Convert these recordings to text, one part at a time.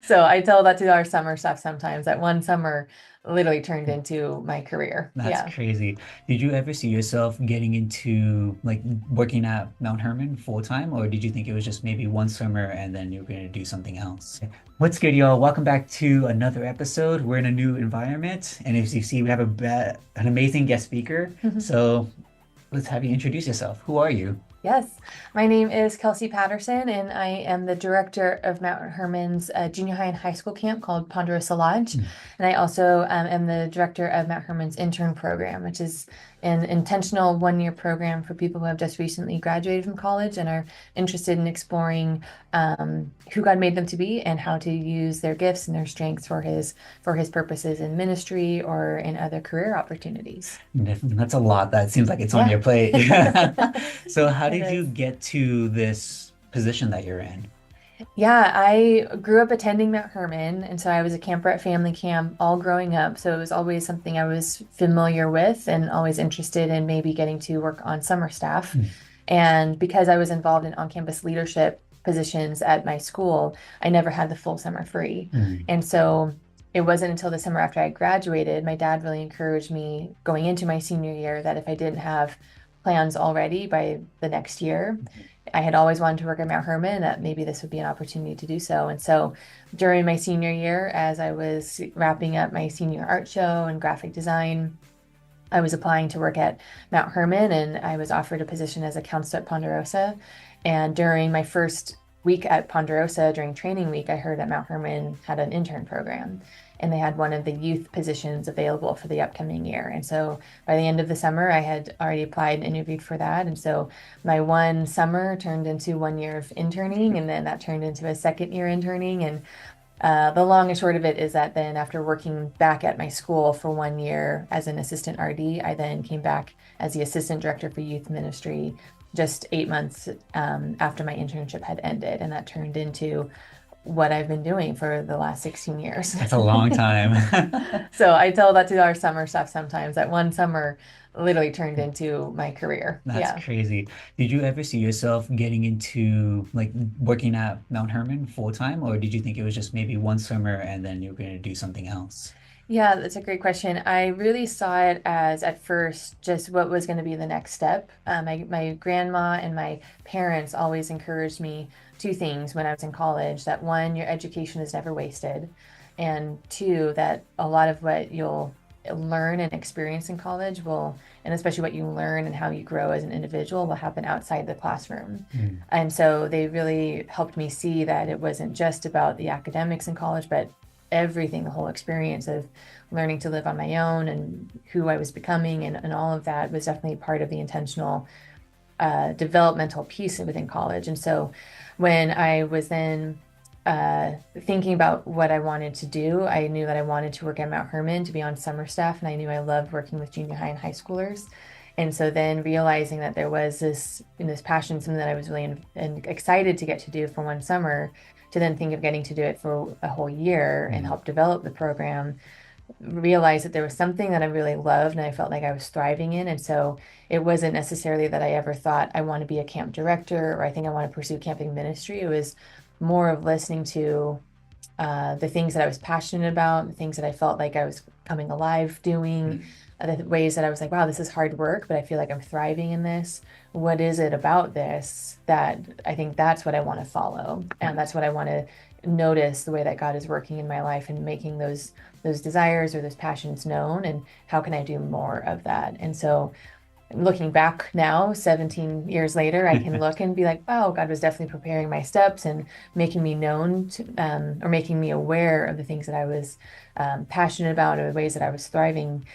So I tell that to our summer stuff sometimes, that one summer literally turned into my career. That's Yeah. crazy. Did you ever see yourself getting into like working at Mount Herman full time, or did you think it was just maybe one summer and then you were going to do something else? What's good, y'all? Welcome back to another episode. We're in a new environment, and as you see, we have an amazing guest speaker. So let's have you introduce yourself. Who are you? Yes, my name is Kelsey Paterson, and I am the director of Mount Hermon's junior high and high school camp called Ponderosa Lodge. And I also am the director of Mount Hermon's intern program, which is an intentional 1 year program for people who have just recently graduated from college and are interested in exploring who God made them to be and how to use their gifts and their strengths for his purposes in ministry or in other career opportunities. That's a lot. That seems like it's on Yeah. your plate. So how It did you is. get to this position that you're in? Yeah, I grew up attending Mount Herman, and so I was a camper at family camp all growing up. So it was always something I was familiar with and always interested in maybe getting to work on summer staff. And because I was involved in on-campus leadership positions at my school, I never had the full summer free. Mm. And so it wasn't until the summer after I graduated, my dad really encouraged me going into my senior year that if I didn't have plans already by the next year, I had always wanted to work at Mount Herman, that maybe this would be an opportunity to do so. And so during my senior year, as I was wrapping up my senior art show and graphic design, I was applying to work at Mount Herman and I was offered a position as a counselor at Ponderosa. And during my first week at Ponderosa, during training week, I heard that Mount Herman had an intern program and they had one of the youth positions available for the upcoming year. And so by the end of the summer, I had already applied and interviewed for that. And so my one summer turned into 1 year of interning, and then that turned into a second year interning. And the long and short of it is that then after working back at my school for 1 year as an assistant RD, I then came back as the assistant director for youth ministry just 8 months after my internship had ended. And that turned into what I've been doing for the last 16 years. That's a long time. So I tell that to our summer stuff sometimes, that one summer literally turned into my career. That's Yeah. crazy. Did you ever see yourself getting into like working at Mount Herman full time, or did you think it was just maybe one summer and then you were going to do something else? Yeah, that's a great question. I really saw it as at first just what was going to be the next step. My grandma and my parents always encouraged me two things when I was in college, that one, your education is never wasted, and two, that a lot of what you'll learn and experience in college will, and especially what you learn and how you grow as an individual, will happen outside the classroom. Mm. And so they really helped me see that it wasn't just about the academics in college, but everything, the whole experience of learning to live on my own and who I was becoming, and all of that was definitely part of the intentional developmental piece within college. And so when I was then thinking about what I wanted to do, I knew that I wanted to work at Mount Herman to be on summer staff, and I knew I loved working with junior high and high schoolers. And so then realizing that there was this passion, something that I was really excited to get to do for one summer, to then think of getting to do it for a whole year and Mm. help develop the program, realized that there was something that I really loved and I felt like I was thriving in. And so it wasn't necessarily that I ever thought I want to be a camp director or I think I want to pursue camping ministry. It was more of listening to the things that I was passionate about, the things that I felt like I was coming alive doing, the ways that I was like, wow, this is hard work, but I feel like I'm thriving in this. What is it about this that I think that's what I want to follow? And that's what I want to notice, the way that God is working in my life and making those desires or those passions known, and how can I do more of that? And so looking back now, 17 years later, I can look and be like, wow, God was definitely preparing my steps and making me known to, or making me aware of the things that I was passionate about or the ways that I was thriving.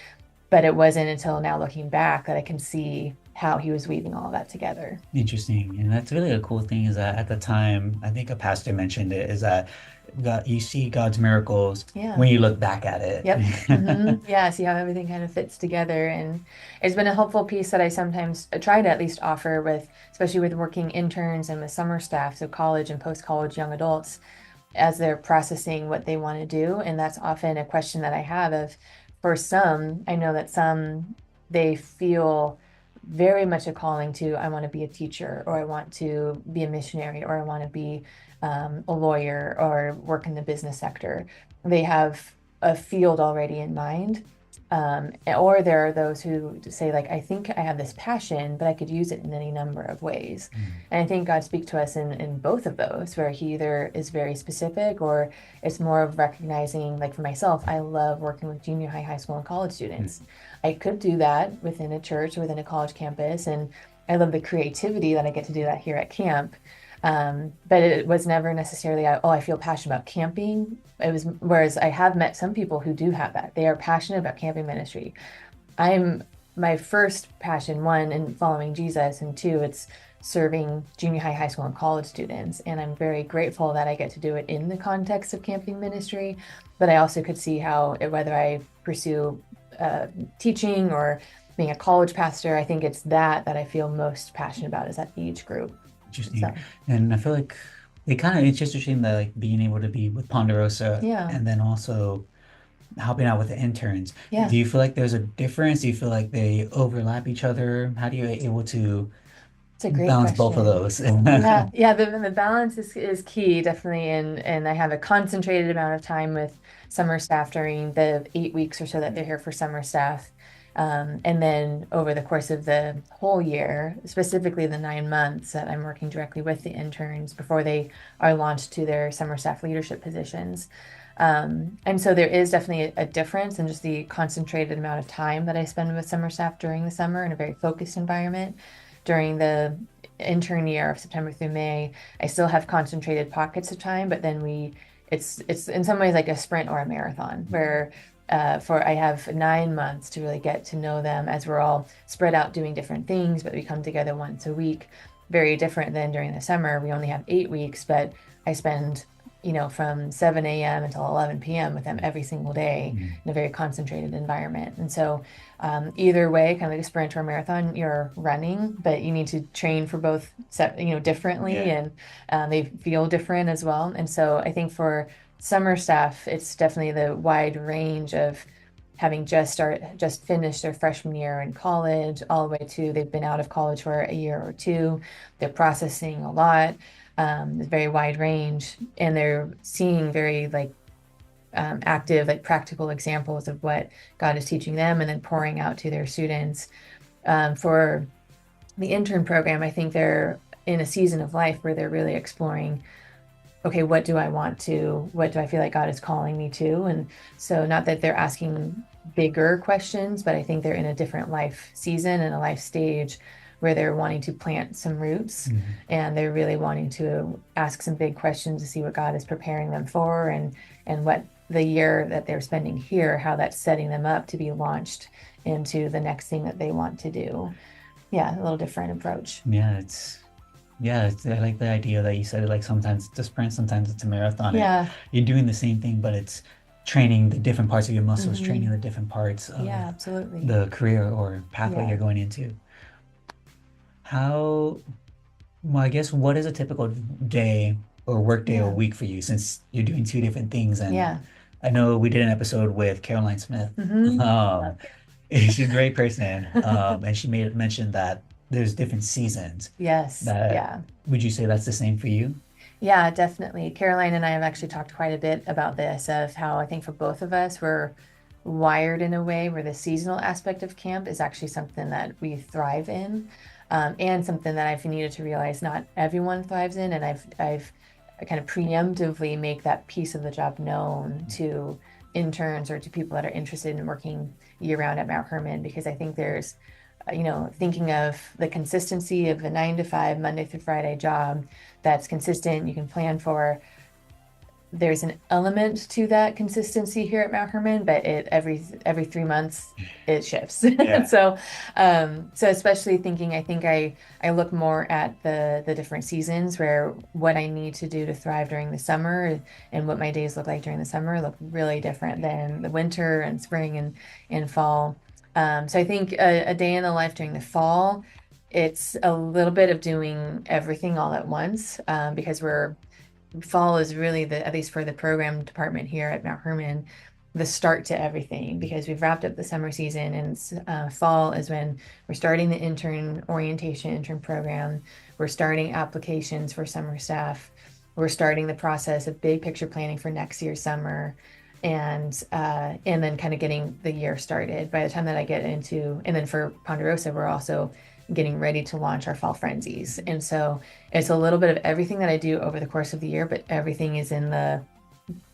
But it wasn't until now looking back that I can see how he was weaving all of that together. Interesting. And that's really a cool thing is that at the time, I think a pastor mentioned it, is that you see God's miracles Yeah. when you look back at it. Yep. Yeah, see how everything kind of fits together. And it's been a helpful piece that I sometimes try to at least offer with, especially with working interns and with summer staff, so college and post-college young adults, as they're processing what they want to do. And that's often a question that I have of, for some, I know that some, they feel very much a calling to, I want to be a teacher, or I want to be a missionary, or I want to be a lawyer or work in the business sector. They have a field already in mind. Or there are those who say, like, I think I have this passion, but I could use it in any number of ways. Mm. And I think God speaks to us in both of those, where He either is very specific or it's more of recognizing, like for myself, I love working with junior high, high school, and college students. I could do that within a church or within a college campus, and I love the creativity that I get to do that here at camp. But it was never necessarily, oh, I feel passionate about camping. It was, whereas I have met some people who do have that. They are passionate about camping ministry. I'm my first passion, one, in following Jesus, and two, it's serving junior high, high school, and college students. And I'm very grateful that I get to do it in the context of camping ministry. But I also could see how, whether I pursue teaching or being a college pastor, I think it's that I feel most passionate about, is that age group. Interesting. So, And I feel like they kind of, it's just a shame that like being able to be with Ponderosa yeah, and then also helping out with the interns. yeah. Do you feel like there's a difference? Do you feel like they overlap each other? How do you able to It's a great balance both of question. those? Yeah, yeah, the balance is key, definitely. And I have a concentrated amount of time with summer staff during the 8 weeks or so that they're here for summer staff. And then over the course of the whole year, specifically the 9 months that I'm working directly with the interns before they are launched to their summer staff leadership positions. And so there is definitely a difference in just the concentrated amount of time that I spend with summer staff during the summer in a very focused environment. During the intern year of September through May, I still have concentrated pockets of time, but then it's in some ways like a sprint or a marathon where for I have 9 months to really get to know them as we're all spread out doing different things, but we come together once a week. Very different than during the summer. We only have 8 weeks, but I spend, from 7 a.m. until 11 p.m. with them every single day Mm. in a very concentrated environment. And so, either way, kind of like a sprint or a marathon, you're running, but you need to train for both, differently, Yeah. and they feel different as well. And so, I think for summer staff, it's definitely the wide range of having just finished their freshman year in college, all the way to they've been out of college for a year or two. They're processing a lot. It's a very wide range, and they're seeing very like active, like practical examples of what God is teaching them, and then pouring out to their students. For the intern program, I think they're in a season of life where they're really exploring, okay, what do I want to, what do I feel like God is calling me to? And so, not that they're asking bigger questions, but I think they're in a different life season and a life stage where they're wanting to plant some roots, Mhm. and they're really wanting to ask some big questions to see what God is preparing them for, and what the year that they're spending here, how that's setting them up to be launched into the next thing that they want to do. Yeah, a little different approach. Yeah, I like the idea that you said, like sometimes it's a sprint, sometimes it's a marathon. Yeah. You're doing the same thing, but it's training the different parts of your muscles, training Hmm. the different parts Yeah, of absolutely. the career or pathway Yeah. you're going into. How, well, I guess what is a typical day or work day or Yeah. week for you since you're doing two different things? And Yeah. I know we did an episode with Caroline Smith. Hmm. Um, she's a great person. And she made mention that there's different seasons. Yes. That Yeah. would you say that's the same for you? Yeah, definitely. Caroline and I have actually talked quite a bit about this, of how I think for both of us, we're wired in a way where the seasonal aspect of camp is actually something that we thrive in, and something that I've needed to realize not everyone thrives in. And I've kind of preemptively make that piece of the job known to interns or to people that are interested in working year round at Mount Hermon, because I think there's thinking of the consistency of a 9 to 5, Monday through Friday job that's consistent, you can plan for. There's an element to that consistency here at Mount Hermon, but it every 3 months it shifts. Yeah. So, so especially thinking, I think I look more at the different seasons, where what I need to do to thrive during the summer and what my days look like during the summer look really different than the winter and spring and fall. So I think a day in the life during the fall, it's a little bit of doing everything all at once, because fall is really, the at least for the program department here at Mount Hermon, the start to everything because we've wrapped up the summer season, and fall is when we're starting the intern orientation intern program. We're starting applications for summer staff. We're starting the process of big picture planning for next year's summer, and then kind of getting the year started. By the time that I get into, and then for Ponderosa, we're also getting ready to launch our fall frenzies. And so it's a little bit of everything that I do over the course of the year, but everything is in the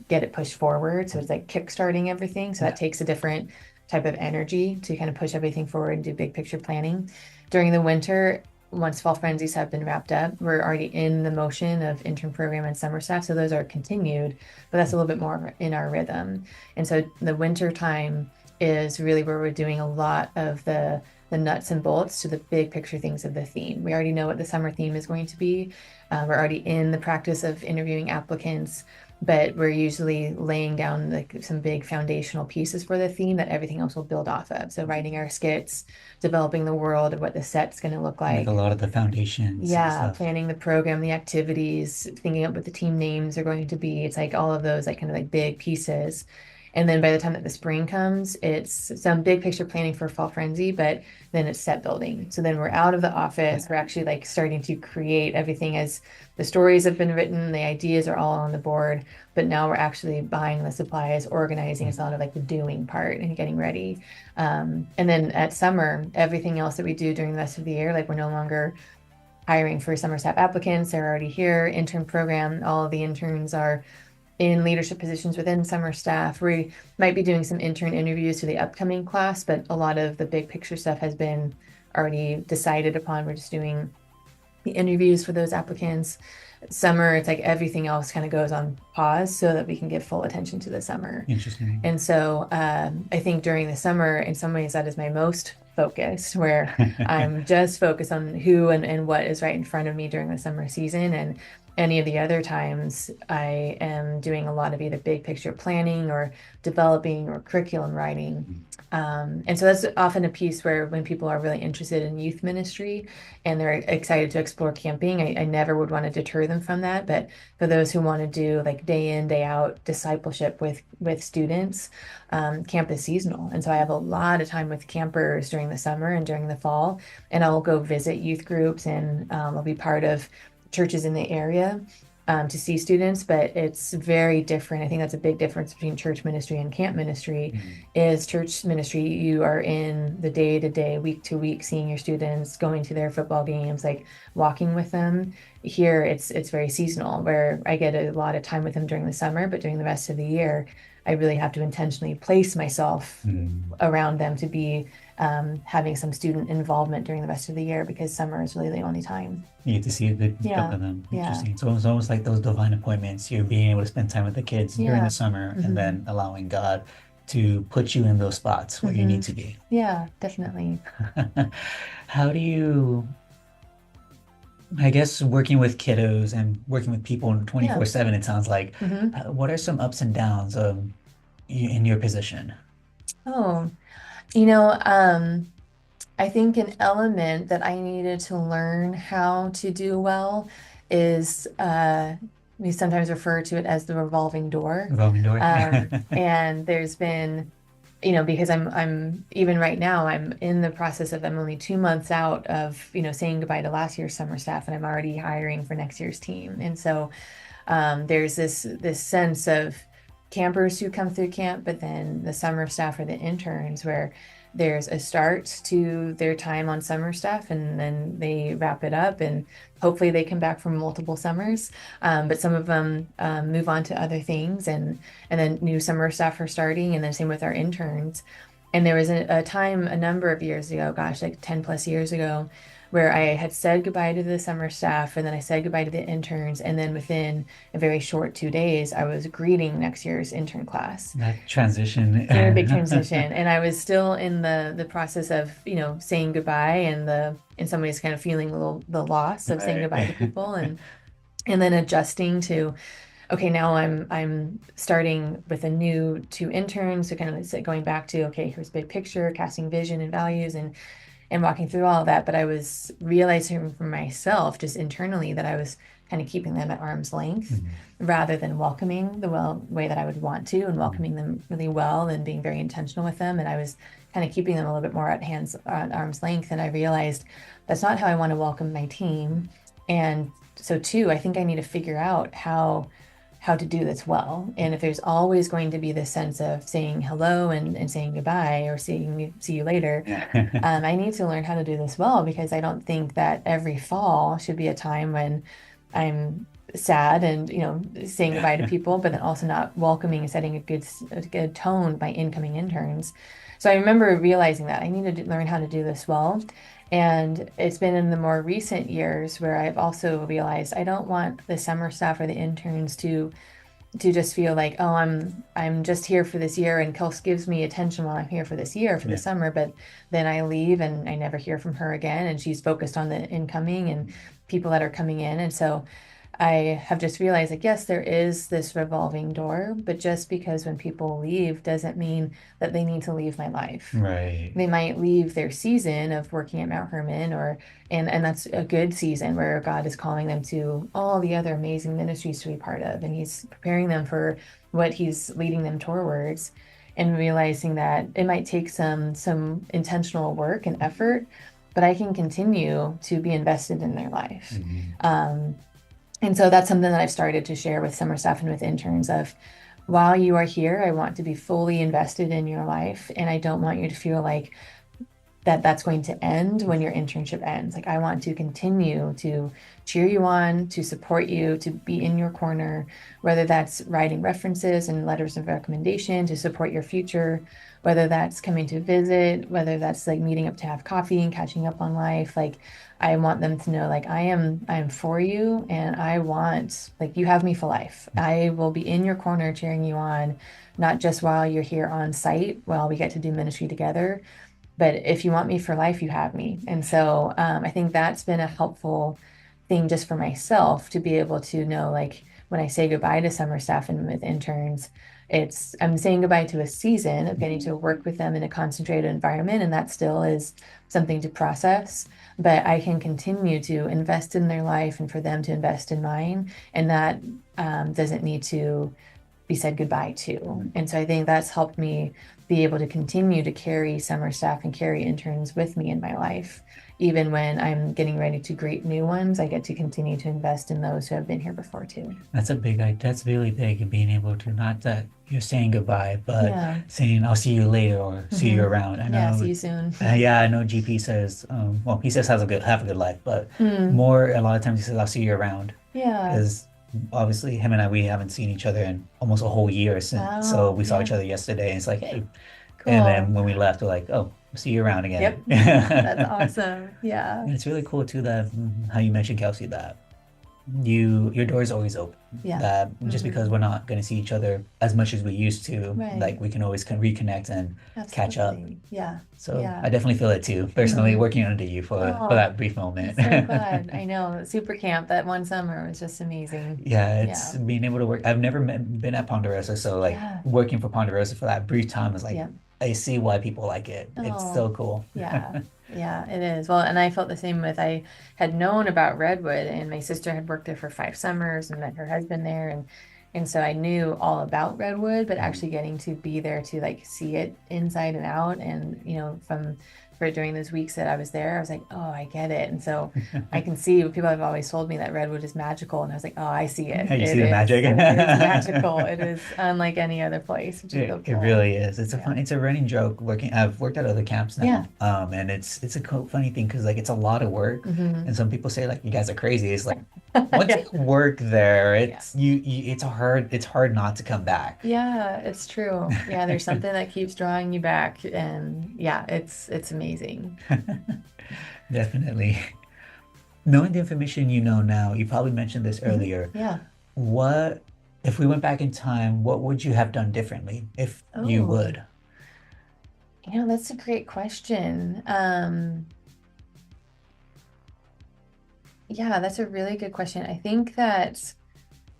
get it pushed forward. So it's like kickstarting everything. So that takes a different type of energy to kind of push everything forward and do big picture planning. During the winter, once fall frenzies have been wrapped up, we're already in the motion of intern program and summer staff. So those are continued, but that's a little bit more in our rhythm. And so the winter time is really where we're doing a lot of the nuts and bolts to the big picture things of the theme. We already know what the summer theme is going to be. We're already in the practice of interviewing applicants, but we're usually laying down like some big foundational pieces for the theme that everything else will build off of. So writing our skits, developing the world of what the set's going to look Like a like. lot of the foundations and Yeah, stuff. planning the program, the activities, thinking up what the team names are going to be. It's like all of those like kind of like big pieces. And then by the time that the spring comes, it's some big picture planning for Fall Frenzy, but then it's set building. So then we're out of the office. We're actually like starting to create everything as the stories have been written, the ideas are all on the board, but now we're actually buying the supplies, organizing. It's a lot of like the doing part and getting ready. And then at summer, everything else that we do during the rest of the year, like we're no longer hiring for summer staff applicants. They're already here. Intern program, all of the interns are in leadership positions within summer staff. We might be doing some intern interviews for the upcoming class, but a lot of the big picture stuff has been already decided upon. We're just doing the interviews for those applicants. Summer, it's like everything else kind of goes on pause so that we can give full attention to the summer. Interesting. And so I think during the summer, in some ways, that is my most focused, where I'm just focused on who and what is right in front of me during the summer season. And any of the other times, I am doing a lot of either big picture planning or developing or curriculum writing. And so that's often a piece where when people are really interested in youth ministry and they're excited to explore camping, I never would want to deter them from that. But for those who want to do like day in, day out discipleship with students, camp is seasonal. And so I have a lot of time with campers during the summer and during the fall, and I'll go visit youth groups and I'll be part of churches in the area to see students, but it's very different. I think that's a big difference between church ministry and camp ministry. Mhm. Is church ministry, you are in the day to day, week to week, seeing your students, going to their football games, like walking with them. Here, it's very seasonal, where I get a lot of time with them during the summer, but during the rest of the year, I really have to intentionally place myself Mm. around them to be having some student involvement during the rest of the year because summer is really the only time. You get to see a good chunk Yeah, of them. yeah, Interesting. So it's almost like those divine appointments. You're being able to spend time with the kids during yeah. the summer and Hmm. then allowing God to put you in those spots where you Hmm. need to be. Yeah, definitely. How do you, I guess, working with kiddos and working with people Yeah. 24/7, it sounds like, Hmm. what are some ups and downs in your position? Oh, you know, I think an element that I needed to learn how to do well is we sometimes refer to it as the revolving door. Revolving door? And there's been, because I'm even right now, I'm in the process of I'm only 2 months out of, saying goodbye to last year's summer staff, and I'm already hiring for next year's team. And so there's this sense of campers who come through camp, but then the summer staff or the interns where there's a start to their time on summer staff and then they wrap it up and hopefully they come back from multiple summers. But some of them move on to other things and then new summer staff are starting and then same with our interns. And there was a time a number of years ago, gosh, like 10 plus years ago, where I had said goodbye to the summer staff and then I said goodbye to the interns. And then within a very short 2 days, I was greeting next year's intern class. That transition. Very big transition. And I was still in the process of, saying goodbye and in some ways kind of feeling a little the loss of saying goodbye to Right. people and then adjusting to okay, now I'm starting with a new two interns, so kind of going back to okay, here's big picture, casting vision and values, and walking through all of that. But I was realizing for myself, just internally, that I was kind of keeping them at arm's length Mhm. rather than welcoming the well way that I would want to, and Mhm. welcoming them really well and being very intentional with them. And I was kind of keeping them a little bit more at arm's length. And I realized that's not how I want to welcome my team. And so too, I think I need to figure out how to do this well. And if there's always going to be this sense of saying hello and saying goodbye or see you later, Yeah. I need to learn how to do this well, because I don't think that every fall should be a time when I'm sad and, saying goodbye to people, but then also not welcoming and setting a good tone by incoming interns. So I remember realizing that I need to learn how to do this well. And it's been in the more recent years where I've also realized I don't want the summer staff or the interns to just feel like, oh, I'm just here for this year, and Kels gives me attention while I'm here for this year for the Yeah. summer, but then I leave and I never hear from her again, and she's focused on the incoming and people that are coming in. And so I have just realized, like, yes, there is this revolving door, but just because when people leave doesn't mean that they need to leave my life. Right. They might leave their season of working at Mount Hermon, and that's a good season where God is calling them to all the other amazing ministries to be part of, and He's preparing them for what He's leading them towards, and realizing that it might take some intentional work and effort, but I can continue to be invested in their life. Mhm. Um, and so that's something that I've started to share with summer staff and with interns of, while you are here, I want to be fully invested in your life, and I don't want you to feel like that's going to end when your internship ends. Like, I want to continue to cheer you on, to support you, to be in your corner, whether that's writing references and letters of recommendation to support your future, whether that's coming to visit, whether that's like meeting up to have coffee and catching up on life. Like, I want them to know, like, I am for you, and I want, like, you have me for life. I will be in your corner cheering you on, not just while you're here on site, while we get to do ministry together, but if you want me for life, you have me. And so I think that's been a helpful thing just for myself to be able to know, like, when I say goodbye to summer staff and with interns, I'm saying goodbye to a season of getting to work with them in a concentrated environment, and that still is something to process. But I can continue to invest in their life and for them to invest in mine, and that doesn't need to be said goodbye to. And so I think that's helped me be able to continue to carry summer staff and carry interns with me in my life. Even when I'm getting ready to greet new ones, I get to continue to invest in those who have been here before too. That's really big, and being able to, not that you're saying goodbye, but Yeah. saying I'll see you later or see you around. I Yeah. See know, you soon. yeah, I know GP says, well, he says have a good life, but Mm. more, a lot of times he says I'll see you around, Yeah. because obviously him and I, we haven't seen each other in almost a whole year since, so Wow. we saw Yeah. each other yesterday, and it's like, hey, and then Cool. when we left, we're like, oh, see you around again. Yep. That's awesome. Yeah. And it's really cool too that, how you mentioned, Kelsey, that your door is always open. Yeah. That just because we're not going to see each other as much as we used to, Right. like, we can always reconnect and catch up. Absolutely. Yeah. So Yeah. I definitely feel it too, personally, hmm working under you for Oh, that brief I'm moment. so glad. I know. Super camp that one summer was just amazing. Yeah, it's Yeah. being able to work. I've never been at Ponderosa, so like Yeah. working for Ponderosa for that brief time is like, Yeah. I see why people like it. It's so Oh, cool. yeah. Yeah, it is. Well, and I felt the same with, I had known about Redwood, and my sister had worked there for 5 summers and met her husband there, and so I knew all about Redwood, but actually getting to be there to like see it inside and out, and from for during those weeks that I was there, I was like, oh, I get it. And so I can see, people have always told me that Redwood is magical, and I was like, oh, I see it. Yeah, you see It the is. magic. It is magical. It is unlike any other place, which is so It cool. really is. Yeah. It's a running joke working. I've worked at other camps Yeah. now, and it's a funny thing because like it's a lot of work, hmm and some people say like you guys are crazy. It's like once Yeah. you work there, Yeah. it's hard not to come back. Yeah, it's true. Yeah, there's something that keeps drawing you back, and yeah, it's amazing. Definitely. Knowing the information you know now, you probably mentioned this earlier. Yeah. What if we went back in time, what would you have done differently if you Oh, would? that's a great question. Yeah, that's a really good question. I think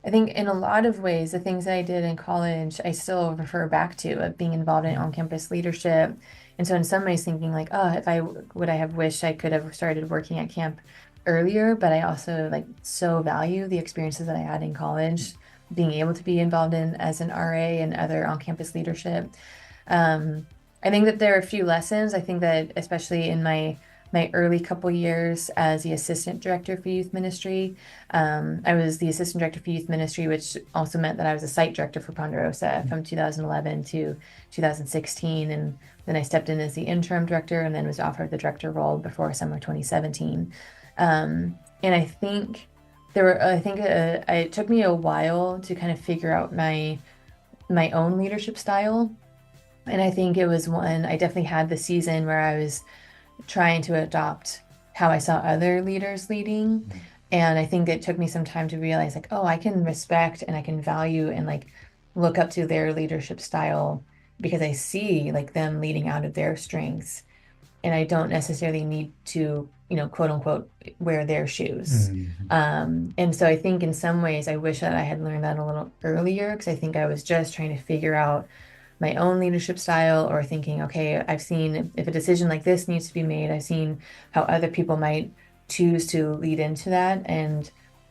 I think in a lot of ways, the things that I did in college, I still refer back to of being involved in on-campus leadership. And so in some ways thinking like, oh, if I would I have wished I could have started working at camp earlier, but I also like so value the experiences that I had in college, being able to be involved in as an RA and other on-campus leadership. Um, I think that there are a few lessons. I think that especially in my early couple years as the assistant director for youth ministry, I was the assistant director for youth ministry, which also meant that I was a site director for Ponderosa from 2011 to 2016, and then I stepped in as the interim director, and then was offered the director role before summer 2017. And I think it took me a while to kind of figure out my own leadership style. And I think it was when I definitely had the season where I was trying to adopt how I saw other leaders leading. And I think it took me some time to realize, like, oh, I can respect and I can value and like look up to their leadership style because I see like them leading out of their strengths. And I don't necessarily need to, quote unquote, wear their shoes. Mhm. And so I think in some ways, I wish that I had learned that a little earlier because I think I was just trying to figure out my own leadership style or thinking, okay, I've seen if a decision like this needs to be made, I've seen how other people might choose to lead into that. And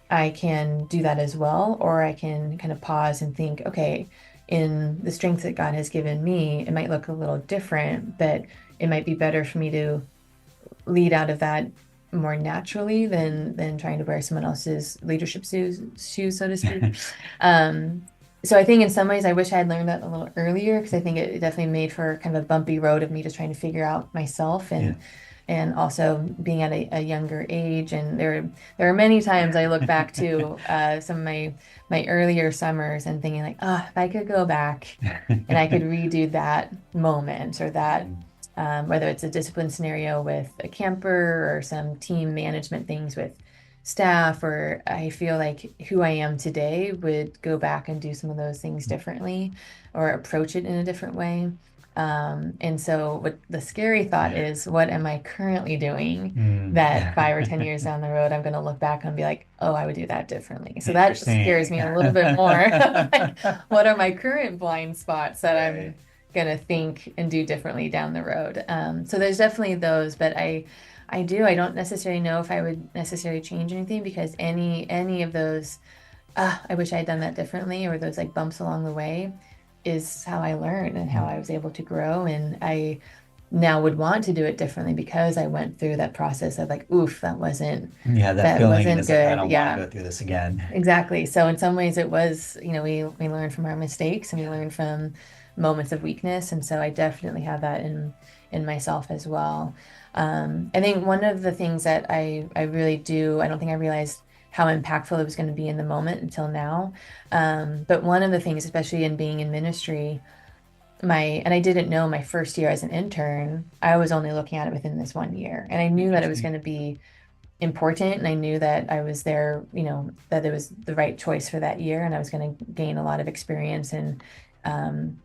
I can do that as well. Or I can kind of pause and think, okay, in the strength that God has given me, it might look a little different, but it might be better for me to lead out of that more naturally than trying to wear someone else's leadership shoes, so to speak. Um, so I think in some ways I wish I had learned that a little earlier because I think it definitely made for kind of a bumpy road of me just trying to figure out myself Yeah. and also being at a younger age. And there are many times I look back to some of my earlier summers and thinking like, ah, if I could go back and I could redo that moment or that whether it's a discipline scenario with a camper or some team management things with staff, or I feel like who I am today would go back and do some of those things differently or approach it in a different way. And so what the scary thought Yeah. is, what am I currently doing that Mm. 5 or 10 years down the road, I'm going to look back and be like, oh, I would do that differently. So that scares Interesting. me a little bit more. Like, what are my current blind spots that I'm Right. gonna think and do differently down the road. So there's definitely those, but I don't necessarily know if I would necessarily change anything because any of those, I wish I had done that differently, or those like bumps along the way is how I learned and how I was able to grow. And I now would want to do it differently because I went through that process of like, oof, You had that that feeling, and wasn't it's like, I good. don't want to Yeah. go through this again. Exactly. So in some ways it was, we learn from our mistakes and we Yeah. learn from moments of weakness. And so I definitely have that in myself as well. I think one of the things that I really do, I don't think I realized how impactful it was going to be in the moment until now. But one of the things, especially in being in ministry, and I didn't know my first year as an intern, I was only looking at it within this 1 year. And I knew that it was Interesting. going to be important and I knew that I was there, that it was the right choice for that year and I was going to gain a lot of experience um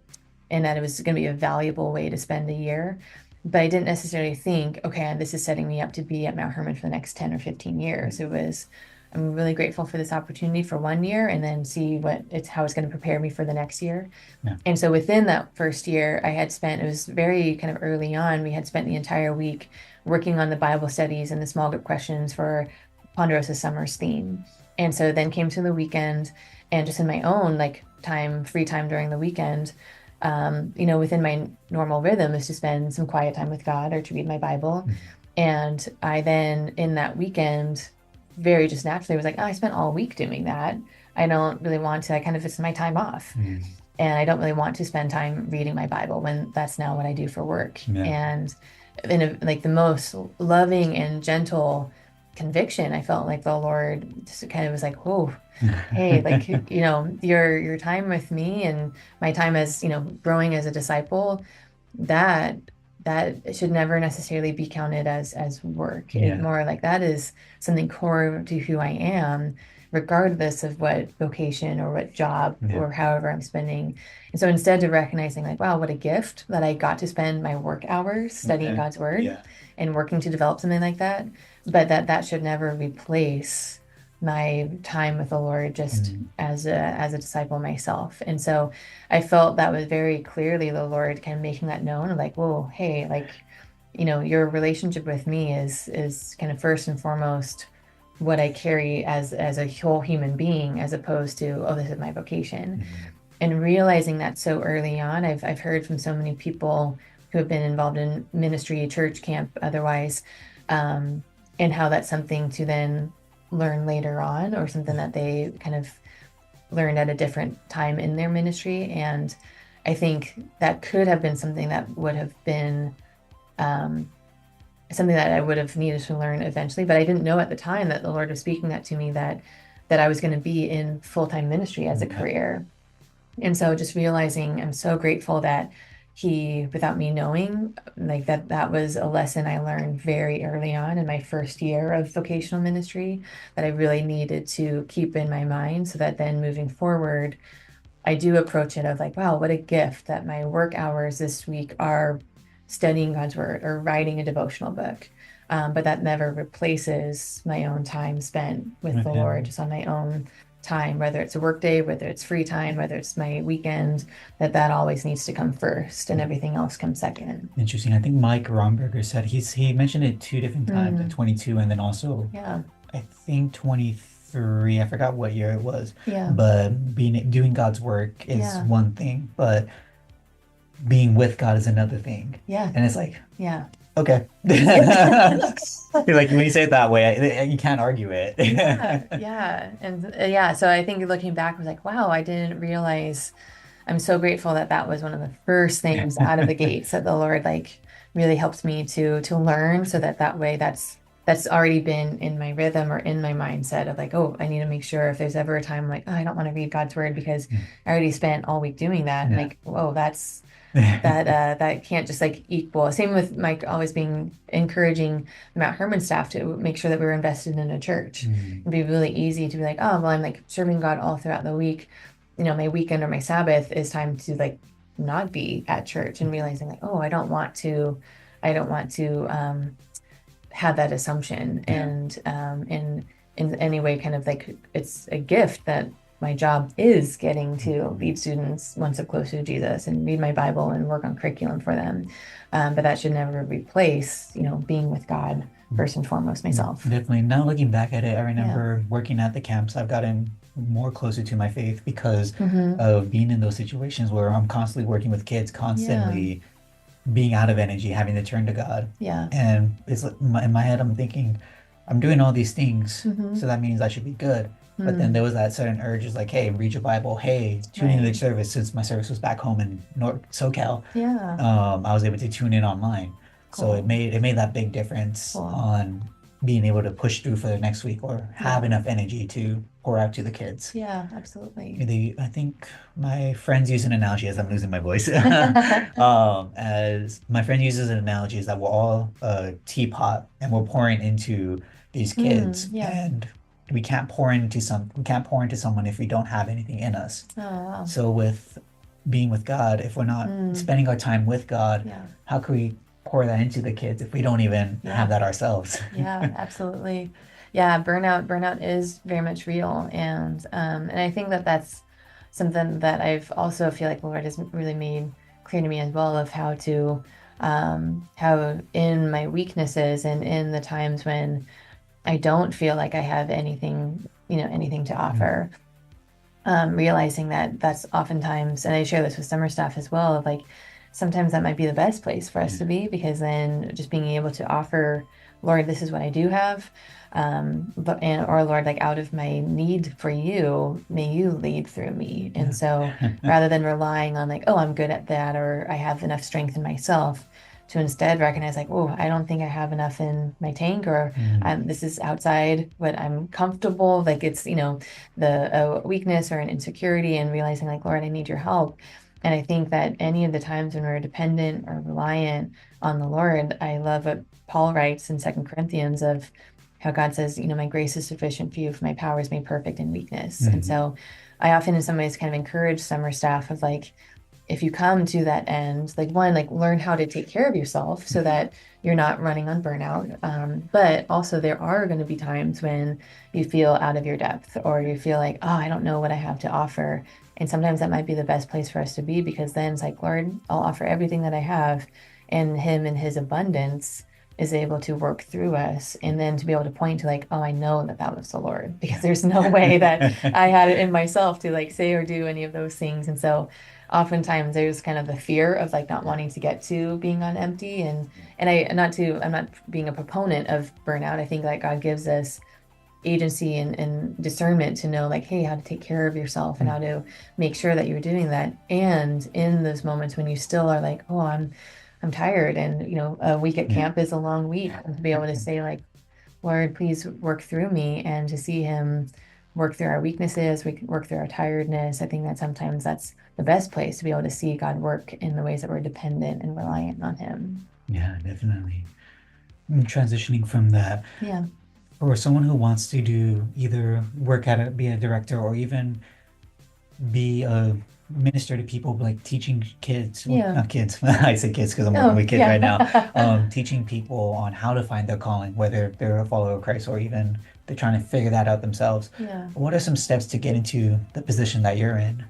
and that it was going to be a valuable way to spend a year. But I didn't necessarily think, okay, this is setting me up to be at Mount Hermon for the next 10 or 15 years. It was, I'm really grateful for this opportunity for 1 year and then see how it's going to prepare me for the next year. Yeah. And so within that first year, it was very kind of early on, we had spent the entire week working on the Bible studies and the small group questions for Ponderosa Summer's theme. And so then came to the weekend and just in my own like free time during the weekend, within my normal rhythm is to spend some quiet time with God or to read my Bible. Mhm. And I then in that weekend, very just naturally was like, oh, I spent all week doing that. I don't really want to, I kind of, it's my time off. Mhm. And I don't really want to spend time reading my Bible when that's now what I do for work. Yeah. And like the most loving and gentle conviction, I felt like the Lord just kind of was like, oh, hey, like, your time with me and my time as, growing as a disciple, that that should never necessarily be counted as work. It's Yeah. more like that is something core to who I am, regardless of what vocation or what job Yeah. or however I'm spending. And so instead of recognizing like, wow, what a gift that I got to spend my work hours studying Yeah. God's word Yeah. and working to develop something like that, but that should never replace my time with the Lord just as a disciple myself. And so I felt that was very clearly the Lord kind of making that known, like, whoa, hey, like, your relationship with me is kind of first and foremost what I carry as a whole human being, as opposed to, oh, this is my vocation. Mhm. And realizing that so early on, I've heard from so many people who have been involved in ministry, church camp, otherwise, um, and how that's something to then learn later on, or something that they kind of learned at a different time in their ministry. And I think that could have been something that would have been um, something that I would have needed to learn eventually, but I didn't know at the time that the Lord was speaking that to me, that I was going to be in full-time ministry as a Yeah. career. And so just realizing, I'm so grateful that he, without me knowing, like that was a lesson I learned very early on in my first year of vocational ministry, that I really needed to keep in my mind, so that then moving forward, I do approach it of like, wow, what a gift that my work hours this week are studying God's word or writing a devotional book. But that never replaces my own time spent with With the Lord, him. just on my own time, whether it's a work day, whether it's free time, whether it's my weekend, that always needs to come first and everything else comes second. Interesting. I think Mike Romberger said he mentioned it two different times, at Mm, 22 and then also yeah, I think 23. I forgot what year it was. yeah, But doing God's work is yeah, one thing, but being with God is another thing. yeah, And it's like, yeah. okay. Yeah. You're like, when you say it that way, you can't argue it. Yeah, yeah. And yeah, so I think looking back, I was like, wow, I didn't realize. I'm so grateful that that was one of the first things out of the gates that the Lord like really helped me to learn, so that way that's already been in my rhythm or in my mindset of like, oh, I need to make sure if there's ever a time like, oh, I don't want to read God's word because I already spent all week doing that. And Yeah. like, whoa, that can't just like equal. Same with Mike always being encouraging the Mount Herman staff to make sure that we were invested in a church. Mm. It'd be really easy to be like, oh, well, I'm like serving God all throughout the week. My weekend or my Sabbath is time to like not be at church, and realizing like, oh, I don't want to have that assumption, Yeah. and in any way kind of like it's a gift that my job is getting to Mhm. lead students one step closer to Jesus and read my Bible and work on curriculum for them. But that should never replace, being with God first and foremost myself. Definitely. Now looking back at it, I Yeah. remember working at the camps. I've gotten more closer to my faith because Hmm. of being in those situations where I'm constantly working with kids, Yeah. constantly being out of energy, having to turn to God. Yeah. And it's like in my head, I'm thinking, I'm doing all these things, Hmm. so that means I should be good. But then there Mm. was that certain urge, is like, hey, read your Bible. Hey, tune into the Right. service. Since my service was back home in North SoCal, Yeah. I was able to tune in online. So Cool. it made that big difference Cool. on being able to push through for the next week or have Yeah. enough energy to pour out to the kids. Yeah, absolutely. I think my friends use an analogy, as I'm losing my voice. As my friend uses an analogy, is that we're all a teapot and we're pouring into these kids, Yeah. and we can't pour into someone if we don't have anything in us. Oh, wow. So with being with God, if we're not Mm. spending our time with God, Yeah. how can we pour that into the kids if we don't even have Yeah. that ourselves? Yeah, absolutely. Yeah, burnout is very much real, and I think that that's something that I've also feel like the Lord has really made clear to me as well, of how in my weaknesses and in the times when I don't feel like I have anything to Mm. offer, realizing that that's oftentimes, and I share this with summer staff as well, of like sometimes that might be the best place for us to be, because then just being able to offer, Lord, this is what I do have, or Lord, like out of my need for you, may you lead through me. And so Yeah. rather than relying on like, oh, I'm good at that, or I have enough strength in myself, to instead recognize like, oh, I don't think I have enough in my tank, or Mm. this is outside what I'm comfortable. Like it's, the weakness or an insecurity, and realizing like, Lord, I need your help. And I think that any of the times when we're dependent or reliant on the Lord, I love what Paul writes in Second Corinthians of how God says, my grace is sufficient for you, for my power is made perfect in weakness. And Mhm. so I often in some ways kind of encourage summer staff of like, if you come to that end, like one, like learn how to take care of yourself so that you're not running on burnout. But also there are going to be times when you feel out of your depth or you feel like, oh, I don't know what I have to offer. And sometimes that might be the best place for us to be because then it's like, Lord, I'll offer everything that I have. And Him in His abundance is able to work through us. And then to be able to point to like, oh, I know that that was the Lord because there's no way that I had it in myself to like say or do any of those things. And so oftentimes there's kind of the fear of like not wanting to get to being on empty and I'm not being a proponent of burnout. I think that God gives us agency and discernment to know like, hey, how to take care of yourself and how to make sure that you're doing that. And in those moments when you still are like, oh, I'm tired and a week at Yeah. camp is a long week and to be able to say like, Lord, please work through me and to see Him work through our weaknesses, we can work through our tiredness. I think that sometimes that's the best place to be able to see God work in the ways that we're dependent and reliant on Him. Yeah, definitely. Transitioning from that, Yeah. for someone who wants to do either work at be a director or even be a minister to people, like teaching kids, well, Yeah. not kids, I say kids because I'm working Oh, with kids right now, yeah. teaching people on how to find their calling, whether they're a follower of Christ or even they're trying to figure that out themselves. Yeah. What are some steps to get into the position that you're in?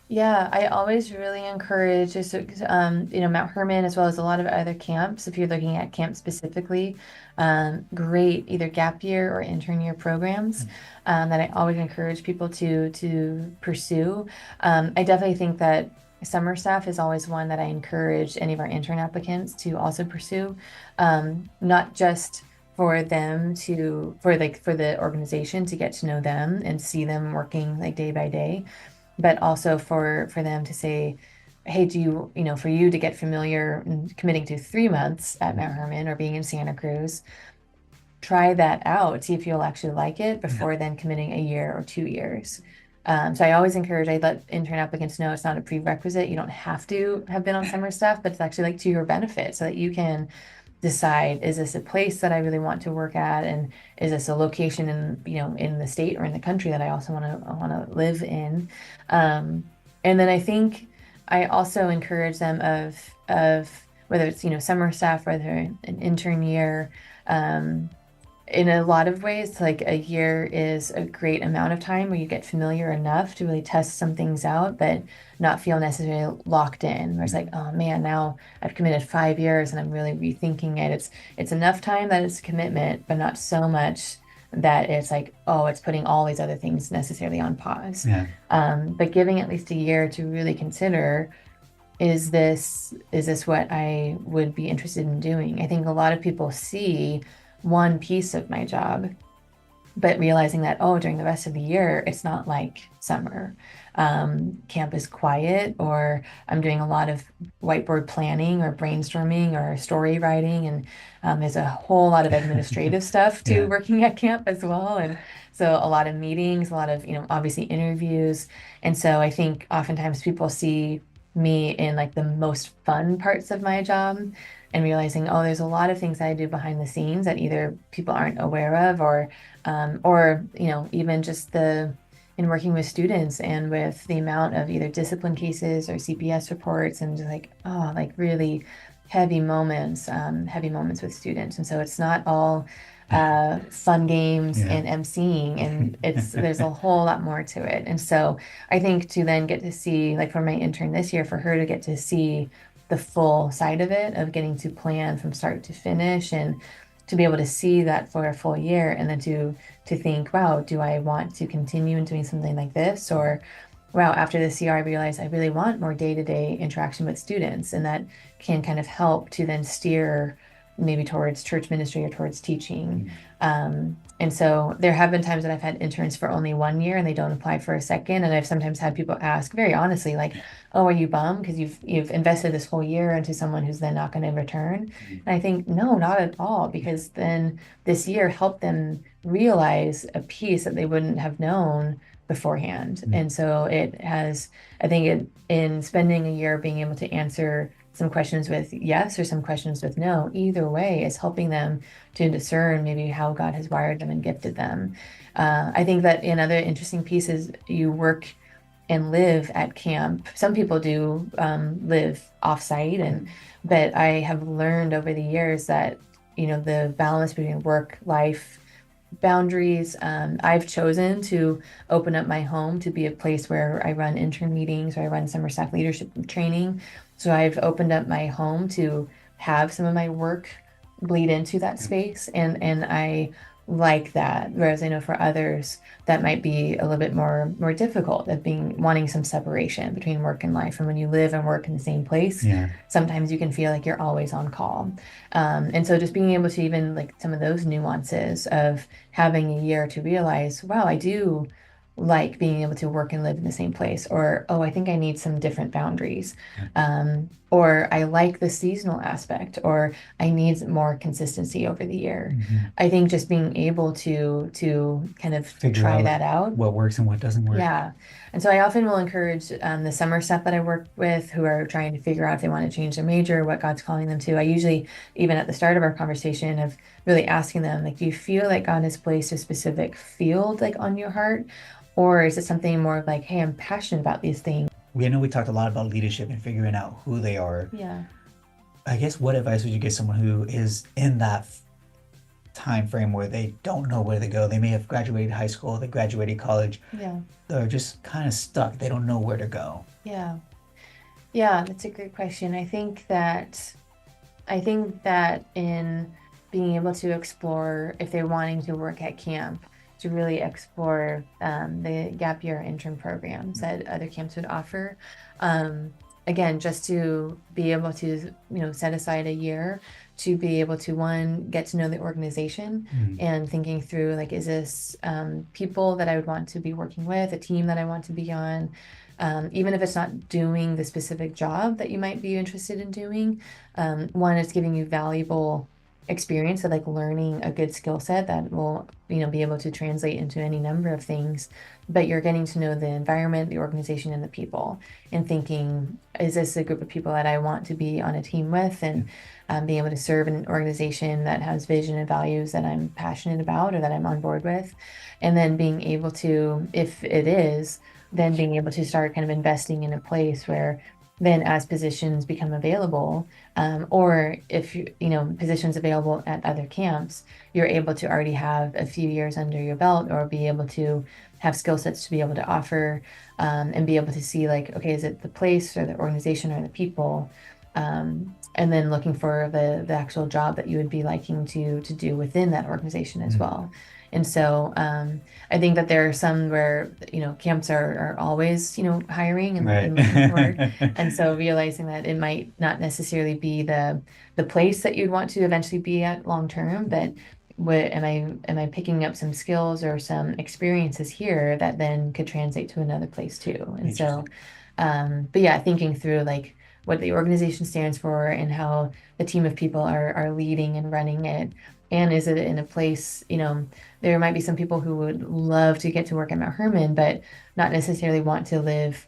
Yeah, I always really encourage just Mount Herman as well as a lot of other camps. If you're looking at camp specifically, great either gap year or intern year programs that I always encourage people to pursue. I definitely think that summer staff is always one that I encourage any of our intern applicants to also pursue, not just for them for the organization to get to know them and see them working like day by day but also for them to say, hey, for you to get familiar and committing to 3 months at Mount Herman or being in Santa Cruz, try that out, see if you'll actually like it Yeah. before then committing a year or 2 years. So I let intern applicants know it's not a prerequisite. You don't have to have been on summer staff, but it's actually like to your benefit so that you can decide, is this a place that I really want to work at? And is this a location in the state or in the country that I also want to live in? And then I think I also encourage them of whether it's, summer staff, whether an intern year, in a lot of ways, like a year is a great amount of time where you get familiar enough to really test some things out, but not feel necessarily locked in. Where it's like, oh man, now I've committed 5 years and I'm really rethinking it. It's enough time that it's a commitment, but not so much that it's like, oh, it's putting all these other things necessarily on pause. Yeah. But giving at least a year to really consider, is this what I would be interested in doing? I think a lot of people see one piece of my job, but realizing that, oh, during the rest of the year, it's not like summer. Camp is quiet, or I'm doing a lot of whiteboard planning or brainstorming or story writing. And there's a whole lot of administrative stuff to Yeah. working at camp as well. And so a lot of meetings, a lot of, obviously interviews. And so I think oftentimes people see me in like the most fun parts of my job and realizing, oh, there's a lot of things that I do behind the scenes that either people aren't aware of or even just in working with students and with the amount of either discipline cases or CPS reports and just like, oh, like really heavy moments with students. And so it's not all fun games Yeah. and emceeing, and there's a whole lot more to it. And so I think to then get to see, like for my intern this year, for her to get to see the full side of it, of getting to plan from start to finish and to be able to see that for a full year and then to think, wow, do I want to continue in doing something like this? Or wow, after this year, I realized I really want more day-to-day interaction with students, and that can kind of help to then steer maybe towards church ministry or towards teaching. And so there have been times that I've had interns for only 1 year and they don't apply for a second. And I've sometimes had people ask very honestly, like, oh, are you bummed because you've invested this whole year into someone who's then not going to return? And I think, no, not at all, because then this year helped them realize a piece that they wouldn't have known beforehand. And so I think in spending a year being able to answer some questions with yes or some questions with no, either way is helping them to discern maybe how God has wired them and gifted them. I think that in other interesting pieces, you work and live at camp. Some people do live off-site, but I have learned over the years that, the balance between work life boundaries. I've chosen to open up my home to be a place where I run intern meetings or I run summer staff leadership training. So I've opened up my home to have some of my work bleed into that space, and I like that. Whereas I know for others that might be a little bit more difficult, of being wanting some separation between work and life. And when you live and work in the same place, Yeah. sometimes you can feel like you're always on call. And so just being able to, even like some of those nuances of having a year to realize, wow, I do like being able to work and live in the same place, or oh, I think I need some different boundaries, or I like the seasonal aspect, or I need more consistency over the year. Mhm. I think just being able to kind of Figure try out that out. what works and what doesn't work. Yeah. And so I often will encourage the summer staff that I work with who are trying to figure out if they want to change their major, what God's calling them to. I usually, even at the start of our conversation, of really asking them, like, do you feel like God has placed a specific field like on your heart? Or is it something more of like, hey, I'm passionate about these things? We know we talked a lot about leadership and figuring out who they are. Yeah. I guess what advice would you give someone who is in that time frame where they don't know where to go? They may have graduated high school, they graduated college, Yeah. they're just kind of stuck. They don't know where to go. Yeah. Yeah, that's a great question. I think that in being able to explore, if they're wanting to work at camp, to really explore the gap year intern programs that other camps would offer. Um, Again, just to be able to, set aside a year to be able to, one, get to know the organization, and thinking through, like, is this people that I would want to be working with, a team that I want to be on, even if it's not doing the specific job that you might be interested in doing. One, it's giving you valuable experience of like learning a good skill set that will, be able to translate into any number of things. But you're getting to know the environment, the organization, and the people, and thinking, is this a group of people that I want to be on a team with, and being able to serve an organization that has vision and values that I'm passionate about or that I'm on board with. And then being able to, if it is, then being able to start kind of investing in a place where then as positions become available, or if positions available at other camps, you're able to already have a few years under your belt, or be able to have skill sets to be able to offer, and be able to see, like, okay, is it the place or the organization or the people, and then looking for the actual job that you would be liking to do within that organization as well. And so I think that there are some where, camps are always, hiring and looking for work. And so realizing that it might not necessarily be the place that you'd want to eventually be at long term, but what am I picking up some skills or some experiences here that then could translate to another place too. And so but yeah, thinking through like what the organization stands for and how the team of people are leading and running it. And is it in a place, there might be some people who would love to get to work at Mount Hermon, but not necessarily want to live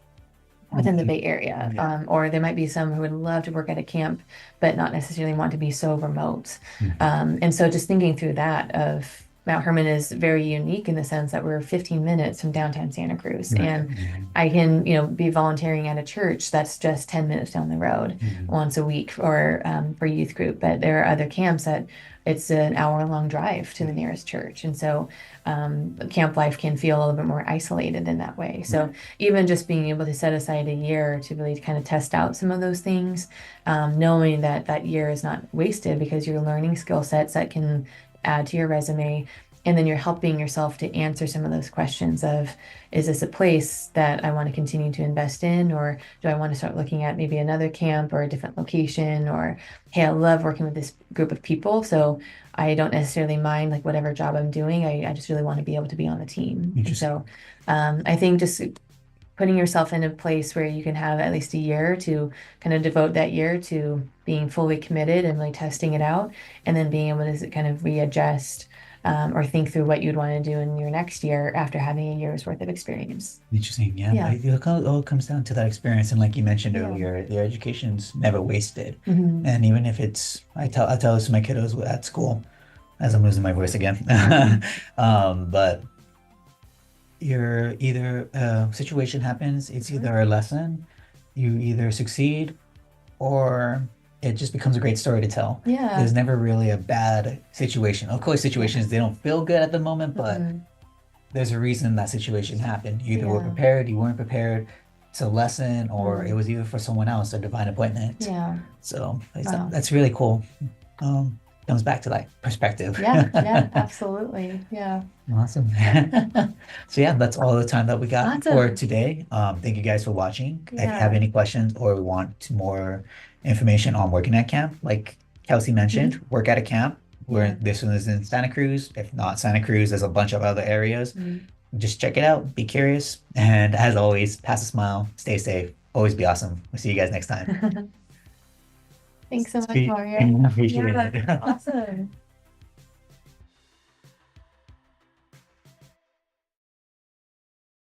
within the Bay Area. Yeah. Or there might be some who would love to work at a camp, but not necessarily want to be so remote. And so just thinking through that, of Mount Hermon is very unique in the sense that we're 15 minutes from downtown Santa Cruz. And I can, be volunteering at a church that's just 10 minutes down the road once a week, or for youth group. But there are other camps that it's an hour-long drive to the nearest church. And so camp life can feel a little bit more isolated in that way. So even just being able to set aside a year to really kind of test out some of those things, knowing that that year is not wasted because you're learning skill sets that can add to your resume. And then you're helping yourself to answer some of those questions of, is this a place that I want to continue to invest in? Or do I want to start looking at maybe another camp or a different location? Or, hey, I love working with this group of people, so I don't necessarily mind like whatever job I'm doing. I just really want to be able to be on the team. And so I think just putting yourself in a place where you can have at least a year to kind of devote that year to being fully committed and really testing it out, and then being able to kind of readjust, or think through what you'd want to do in your next year after having a year's worth of experience. Interesting. Yeah. Yeah. It all comes down to that experience. And like you mentioned earlier, the education's never wasted. And even if it's, I tell this to my kiddos at school, as I'm losing my voice again. But you're either a situation happens, it's Mhm. either a lesson, you either succeed or it just becomes a great story to tell. Yeah. There's never really a bad situation. Of course, Yeah. situations they don't feel good at the moment, but Mhm. there's a reason that situation happened. You either were Yeah. prepared, you weren't prepared. It's a lesson, or it Mhm. was either for someone else, a divine appointment. Yeah. So Wow. that's really cool. Comes back to like perspective. Yeah. Yeah. Absolutely. Yeah. Awesome. So yeah, that's all the time that we got for Awesome. today. Thank you guys for watching. If you have Yeah. any questions or want more information on working at camp, like Kelsey Mhm. mentioned, work at a camp. Where Yeah. this one is in Santa Cruz. If not Santa Cruz, there's a bunch of other areas. Mhm. Just check it out, be curious, and as always, pass a smile, stay safe, always be awesome. We'll see you guys next time. Thanks so much, Mario. Appreciate Yeah. it. Awesome.